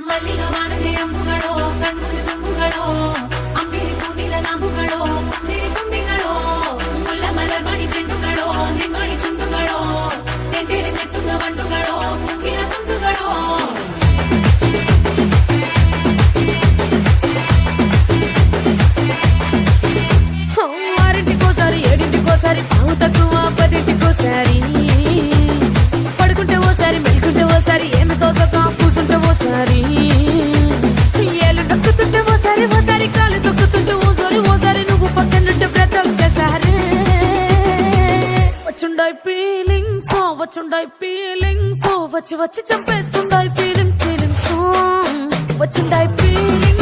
ಮಲ್ಲಿಗ ವಾಣಗೆ ಅಂಬುಗಳೋ ಕಣ್ಮುಡಿ ತುಂಬುಗಳೋ ಅಂಬಿರಿ ಕೂದಿನ ನಾಂಬುಗಳೋ ಸಿರಿ ತುಂಬಿಗಳೋ ಮುಲ್ಲ ಮಲರ್ ಮಣಿ ಚೆಂಡುಗಳೋ ನಿಮ್ಮಣಿ ಚುಂಡುಗಳೋ ತೆಂತೆರೆ ನೆತ್ತುಂಗ ಬಂಡುಗಳೋ ಮುಗಿನ ತುಂಡುಗಳೋ ఆరింటికోసారి ఏడింటికోసారి పావు తక్కువ పదింటికోసారి పడుకుంటే ఓసారి మెలుకుంటే ఓసారి ఏమి తోసక కూసుంటే ఓసారి ఏళ్ళు నొక్కుతుంటే ఓసారి ఓసారి కాలు తొక్కుతుంటే ఓసారి నువ్వు పక్కనుంటే ప్రతి ఒక్కసారి వచ్చుండాయి ఫీలింగ్స్ వచ్చి వచ్చి చంపేస్తుండాయి ఫీలింగ్స్ వచ్చుండాయి ఫీలింగ్స్